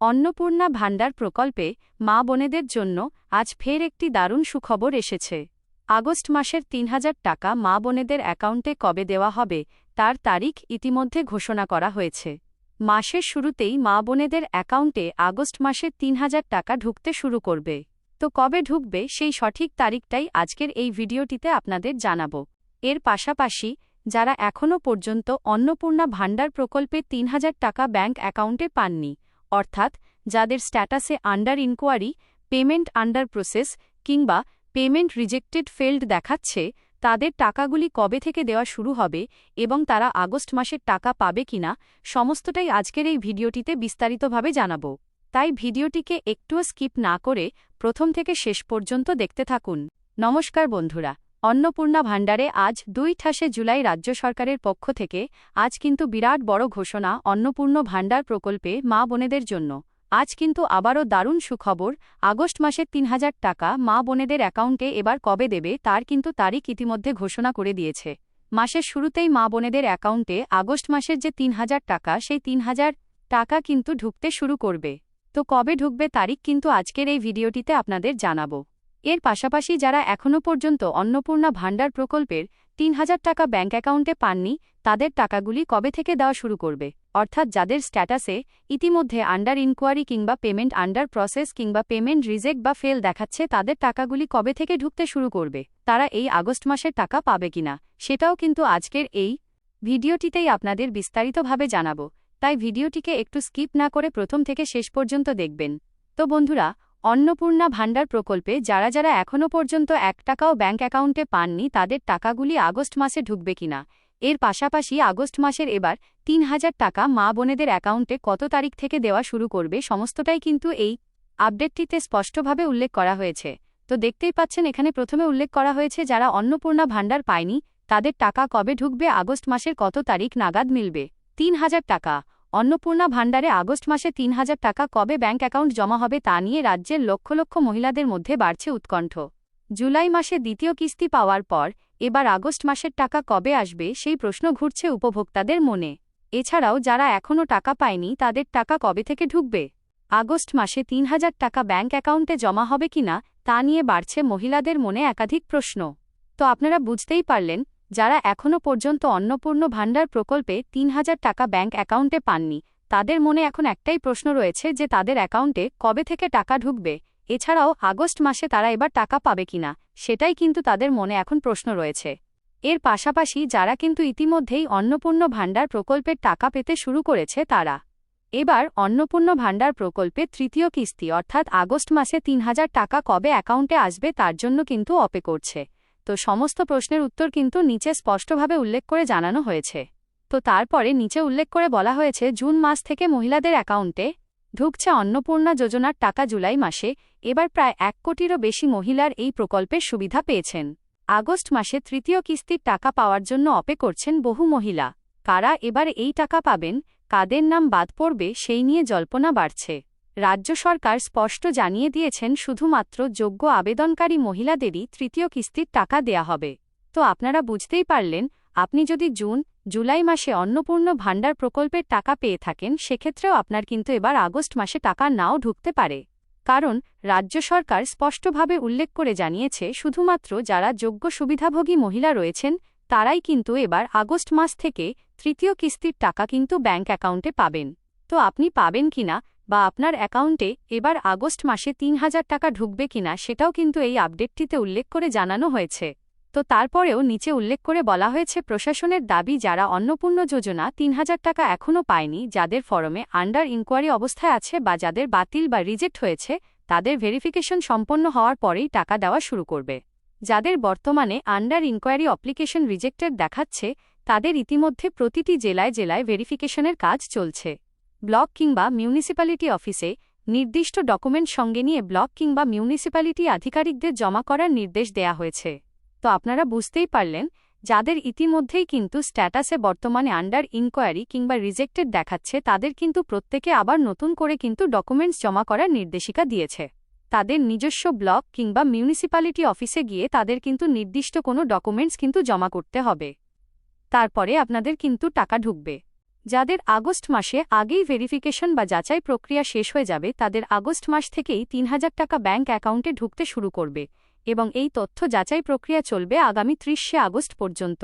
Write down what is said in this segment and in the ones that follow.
অন্নপূর্ণা ভাণ্ডার প্রকল্পে মা বোনেদের জন্য আজ ফের একটি দারুণ সুখবর এসেছে। আগস্ট মাসের ৩,০০০ টাকা মা বোনেদের অ্যাকাউন্টে কবে দেওয়া হবে তার তারিখ ইতিমধ্যে ঘোষণা করা হয়েছে। মাসের শুরুতেই মা বোনেদের অ্যাকাউন্টে আগস্ট মাসে ৩,০০০ টাকা ঢুকতে শুরু করবে। তো কবে ঢুকবে সেই সঠিক তারিখটাই আজকের এই ভিডিওটিতে আপনাদের জানাবো। এর পাশাপাশি যারা এখনও পর্যন্ত অন্নপূর্ণা ভাণ্ডার প্রকল্পে ৩,০০০ টাকা ব্যাংক অ্যাকাউন্টে পাননি, অর্থাৎ যাদের স্ট্যাটাসে under inquiry, payment under process কিংবা পেমেন্ট রিজেক্টেড ফেল্ড দেখাচ্ছে, তাদের টাকাগুলি কবে থেকে দেওয়া শুরু হবে এবং তারা আগস্ট মাসের টাকা পাবে কিনা সমস্তটাই আজকের এই ভিডিওটিতে বিস্তারিতভাবে জানাবো। তাই ভিডিওটিকে একটুও স্কিপ না করে প্রথম থেকে শেষ পর্যন্ত দেখতে থাকুন। নমস্কার বন্ধুরা, অন্নপূর্ণা ভাণ্ডারে আজ ২ জুলাই রাজ্য সরকারের পক্ষ থেকে আজ কিন্তু বিরাট বড় ঘোষণা অন্নপূর্ণা ভাণ্ডার প্রকল্পে মা বোনেদের জন্য। আজ কিন্তু আবারও দারুণ সুখবর, আগস্ট মাসের ৩,০০০ টাকা মা বোনেদের অ্যাকাউন্টে এবার কবে দেবে তার কিন্তু তারিখ ইতিমধ্যে ঘোষণা করে দিয়েছে। মাসের শুরুতেই মা বোনেদের অ্যাকাউন্টে আগস্ট মাসের যে ৩,০০০ টাকা সেই ৩,০০০ টাকা কিন্তু ঢুকতে শুরু করবে। তো কবে ঢুকবে তারিখ কিন্তু আজকের এই ভিডিওটিতে আপনাদের জানাবো। এর পাশাপাশি যারা এখনও পর্যন্ত অন্নপূর্ণা ভাণ্ডার প্রকল্পের ৩,০০০ টাকা ব্যাংক অ্যাকাউন্টে পাননি, তাদের টাকাগুলি কবে থেকে দেওয়া শুরু করবে, অর্থাৎ যাদের স্ট্যাটাসে ইতিমধ্যে আন্ডার ইনকোয়ারি কিংবা পেমেন্ট আন্ডার প্রসেস কিংবা পেমেন্ট রিজেক্ট বা ফেল দেখাচ্ছে, তাদের টাকাগুলি কবে থেকে ঢুকতে শুরু করবে, তারা এই আগস্ট মাসের টাকা পাবে কিনা সেটাও কিন্তু আজকের এই ভিডিওটিতেই আপনাদের বিস্তারিতভাবে জানাবো। তাই ভিডিওটিকে একটু স্কিপ না করে প্রথম থেকে শেষ পর্যন্ত দেখবেন। তো বন্ধুরা, অন্নপূর্ণা ভাণ্ডার প্রকল্পে যারা যারা এখনও পর্যন্ত ১ টাকাও ব্যাংক অ্যাকাউন্টে পাননি, তাদের টাকাগুলি আগস্ট মাসে ঢুকবে কিনা, এর পাশাপাশি আগস্ট মাসের এবার ৩,০০০ টাকা মা বোনেদের অ্যাকাউন্টে কত তারিখ থেকে দেওয়া শুরু করবে সমস্তটাই কিন্তু এই আপডেটটিতে স্পষ্টভাবে উল্লেখ করা হয়েছে। তো দেখতেই পাচ্ছেন, এখানে প্রথমে উল্লেখ করা হয়েছে যারা অন্নপূর্ণা ভাণ্ডার পায়নি তাদের টাকা কবে ঢুকবে, আগস্ট মাসের কত তারিখ নাগাদ মিলবে ৩,০০০ টাকা। অন্নপূর্ণা ভাণ্ডারে আগস্ট মাসে ৩,০০০ টাকা কবে ব্যাংক অ্যাকাউন্ট জমা হবে তা নিয়ে রাজ্যের লক্ষ লক্ষ মহিলাদের মধ্যে বাড়ছে উৎকণ্ঠ। জুলাই মাসে দ্বিতীয় কিস্তি পাওয়ার পর এবার আগস্ট মাসের টাকা কবে আসবে সেই প্রশ্ন ঘুরছে উপভোক্তাদের মনে। এছাড়াও যারা এখনও টাকা পায়নি তাদের টাকা কবে থেকে ঢুকবে, আগস্ট মাসে ৩,০০০ টাকা ব্যাংক অ্যাকাউন্টে জমা হবে কিনা তা নিয়ে বাড়ছে মহিলাদের মনে একাধিক প্রশ্ন। তো আপনারা বুঝতেই পারলেন, যারা এখনও পর্যন্ত অন্নপূর্ণা ভাণ্ডার প্রকল্পে ৩,০০০ টাকা ব্যাংক অ্যাকাউন্টে পাননি, তাদের মনে এখন একটাই প্রশ্ন রয়েছে যে তাদের অ্যাকাউন্টে কবে থেকে টাকা ঢুকবে, এছাড়াও আগস্ট মাসে তারা এবার টাকা পাবে কিনা সেটাই কিন্তু তাদের মনে এখন প্রশ্ন রয়েছে। এর পাশাপাশি যারা কিন্তু ইতিমধ্যেই অন্নপূর্ণা ভাণ্ডার প্রকল্পের টাকা পেতে শুরু করেছে, তারা এবার অন্নপূর্ণা ভাণ্ডার প্রকল্পে তৃতীয় কিস্তি অর্থাৎ আগস্ট মাসে ৩,০০০ টাকা কবে অ্যাকাউন্টে আসবে তার জন্য কিন্তু অপেক্ষা করছে। তো সমস্ত প্রশ্নের উত্তর কিন্তু নিচে স্পষ্টভাবে উল্লেখ করে জানানো হয়েছে। তো তারপরে নিচে উল্লেখ করে বলা হয়েছে, জুন মাস থেকে মহিলাদের অ্যাকাউন্টে ঢুকছে অন্নপূর্ণা যোজনার টাকা। জুলাই মাসে এবার প্রায় ১ কোটিরও বেশি মহিলার এই প্রকল্পের সুবিধা পেয়েছেন। আগস্ট মাসে তৃতীয় কিস্তির টাকা পাওয়ার জন্য অপেক্ষা করছেন বহু মহিলা। কারা এবার এই টাকা পাবেন, কাদের নাম বাদ পড়বে সেই নিয়ে জল্পনা বাড়ছে। রাজ্য সরকার স্পষ্ট জানিয়ে দিয়েছেন, শুধুমাত্র যোগ্য আবেদনকারী মহিলাদেরই তৃতীয় কিস্তির টাকা দেয়া হবে। তো আপনারা বুঝতেই পারলেন, আপনি যদি জুলাই মাসে অন্নপূর্ণা ভাণ্ডার প্রকল্পের টাকা পেয়ে থাকেন, সেক্ষেত্রেও আপনার কিন্তু এবার আগস্ট মাসে টাকা নাও ঢুকতে পারে। কারণ রাজ্য সরকার স্পষ্টভাবে উল্লেখ করে জানিয়েছে, শুধুমাত্র যারা যোগ্য সুবিধাভোগী মহিলা রয়েছেন তারাই কিন্তু এবার আগস্ট মাস থেকে তৃতীয় কিস্তির টাকা কিন্তু ব্যাংক অ্যাকাউন্টে পাবেন। তো আপনি পাবেন কিনা বা আপনার অ্যাকাউন্টে এবার আগস্ট মাসে ৩,০০০ টাকা ঢুকবে কিনা সেটাও কিন্তু এই আপডেটটিতে উল্লেখ করে জানানো হয়েছে। তো তারপরেও নিচে উল্লেখ করে বলা হয়েছে, প্রশাসনের দাবি, যারা অন্নপূর্ণা যোজনা ৩,০০০ টাকা এখনও পায়নি, যাদের ফরমে আন্ডার ইনকোয়ারি অবস্থায় আছে বা যাদের বাতিল বা রিজেক্ট হয়েছে, তাদের ভেরিফিকেশন সম্পন্ন হওয়ার পরেই টাকা দেওয়া শুরু করবে। যাদের বর্তমানে আন্ডার ইনকোয়ারি অ্যাপ্লিকেশন রিজেক্টেড দেখাচ্ছে, তাদের ইতিমধ্যে প্রতিটি জেলায় জেলায় ভেরিফিকেশনের কাজ চলছে। ব্লক কিংবা মিউনিসিপ্যালিটি অফিসে নির্দিষ্ট ডকুমেন্ট সঙ্গে নিয়ে ব্লক কিংবা মিউনিসিপ্যালিটি আধিকারিকদের জমা করার নির্দেশ দেয়া হয়েছে। তো আপনারা বুঝতেই পারলেন, যাদের ইতিমধ্যেই কিন্তু স্ট্যাটাসে বর্তমানে আন্ডার ইনকোয়ারি কিংবা রিজেক্টেড দেখাচ্ছে, তাদের কিন্তু প্রত্যেকে আবার নতুন করে কিন্তু ডকুমেন্টস জমা করার নির্দেশিকা দিয়েছে। তাদের নিজস্ব ব্লক কিংবা মিউনিসিপ্যালিটি অফিসে গিয়ে তাদের কিন্তু নির্দিষ্ট কোনো ডকুমেন্টস কিন্তু জমা করতে হবে, তারপরে আপনাদের কিন্তু টাকা ঢুকবে। যাদের আগস্ট মাসে আগেই ভেরিফিকেশন বা যাচাই প্রক্রিয়া শেষ হয়ে যাবে তাদের আগস্ট মাস থেকেই ৩,০০০ টাকা ব্যাংক অ্যাকাউন্টে ঢুকতে শুরু করবে এবং এই তথ্য যাচাই প্রক্রিয়া চলবে আগামী ৩০শে আগস্ট পর্যন্ত।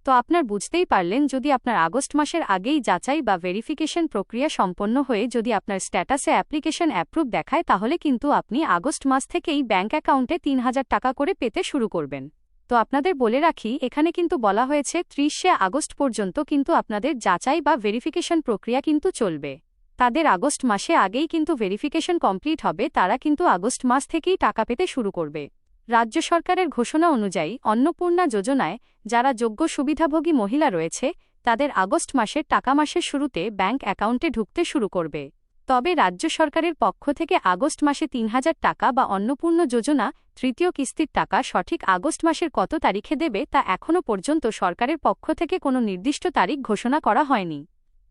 তো আপনার বুঝতেই পারলেন, যদি আপনার আগস্ট মাসের আগেই যাচাই বা ভেরিফিকেশন প্রক্রিয়া সম্পন্ন হয়ে যদি আপনার স্ট্যাটাসে অ্যাপ্লিকেশন অ্যাপ্রুভ দেখায় তাহলে কিন্তু আপনি আগস্ট মাস থেকেই ব্যাংক অ্যাকাউন্টে ৩,০০০ টাকা করে পেতে শুরু করবেন। তো আপনাদের বলে রাখি, এখানে কিন্তু বলা হয়েছে ৩০শে আগস্ট পর্যন্ত কিন্তু আপনাদের যাচাই বা ভেরিফিকেশন প্রক্রিয়া কিন্তু চলবে। তাদের আগস্ট মাসে আগেই কিন্তু ভেরিফিকেশন কমপ্লিট হবে, তারা কিন্তু আগস্ট মাস থেকেই টাকা পেতে শুরু করবে। রাজ্য সরকারের ঘোষণা অনুযায়ী অন্নপূর্ণা যোজনায় যারা যোগ্য সুবিধাভোগী মহিলা রয়েছে তাদের আগস্ট মাসের টাকা মাসের শুরুতে ব্যাংক অ্যাকাউন্টে ঢুকতে শুরু করবে। তবে রাজ্য সরকারের পক্ষ থেকে আগস্ট মাসে ৩,০০০ টাকা বা অন্নপূর্ণা যোজনা তৃতীয় কিস্তির টাকা সঠিক আগস্ট মাসের কত তারিখে দেবে তা এখনও পর্যন্ত সরকারের পক্ষ থেকে কোনো নির্দিষ্ট তারিখ ঘোষণা করা হয়নি।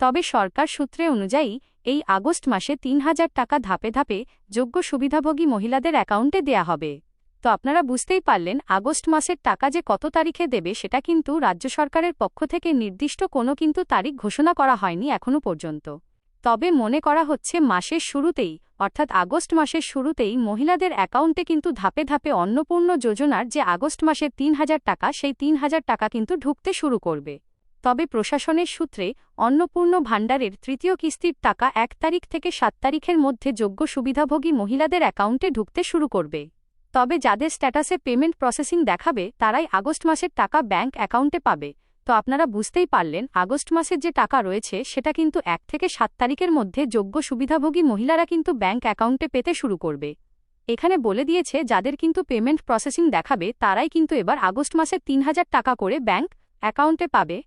তবে সরকার সূত্রে অনুযায়ী এই আগস্ট মাসে ৩,০০০ টাকা ধাপে ধাপে যোগ্য সুবিধাভোগী মহিলাদের অ্যাকাউন্টে দেয়া হবে। তো আপনারা বুঝতেই পারলেন, আগস্ট মাসের টাকা যে কত তারিখে দেবে সেটা কিন্তু রাজ্য সরকারের পক্ষ থেকে নির্দিষ্ট কোনো কিন্তু তারিখ ঘোষণা করা হয়নি এখনও পর্যন্ত। তবে মনে করা হচ্ছে মাসের শুরুতেই অর্থাৎ আগস্ট মাসের শুরুতেই মহিলাদের অ্যাকাউন্টে কিন্তু ধাপে ধাপে অন্নপূর্ণা যোজনার যে আগস্ট মাসের ৩,০০০ টাকা সেই ৩,০০০ টাকা কিন্তু ঢুকতে শুরু করবে। তবে প্রশাসনের সূত্রে অন্নপূর্ণা ভাণ্ডারের তৃতীয় কিস্তির টাকা ১ তারিখ থেকে ৭ তারিখের মধ্যে যোগ্য সুবিধাভোগী মহিলাদের অ্যাকাউন্টে ঢুকতে শুরু করবে। তবে যাদের স্ট্যাটাসে পেমেন্ট প্রসেসিং দেখাবে তারাই আগস্ট মাসের টাকা ব্যাংক অ্যাকাউন্টে পাবে। তো আপনারা বুঝতেই পারলেন, আগস্ট মাসের যে টাকা রয়েছে সেটা কিন্তু ১ থেকে ৭ তারিখের মধ্যে যোগ্য সুবিধাভোগী মহিলারা কিন্তু ব্যাংক অ্যাকাউন্টে পেতে শুরু করবে। এখানে বলে দিয়েছে যাদের কিন্তু পেমেন্ট প্রসেসিং দেখাবে তারাই কিন্তু এবার আগস্ট মাসের ৩,০০০ টাকা করে ব্যাংক অ্যাকাউন্টে পাবে।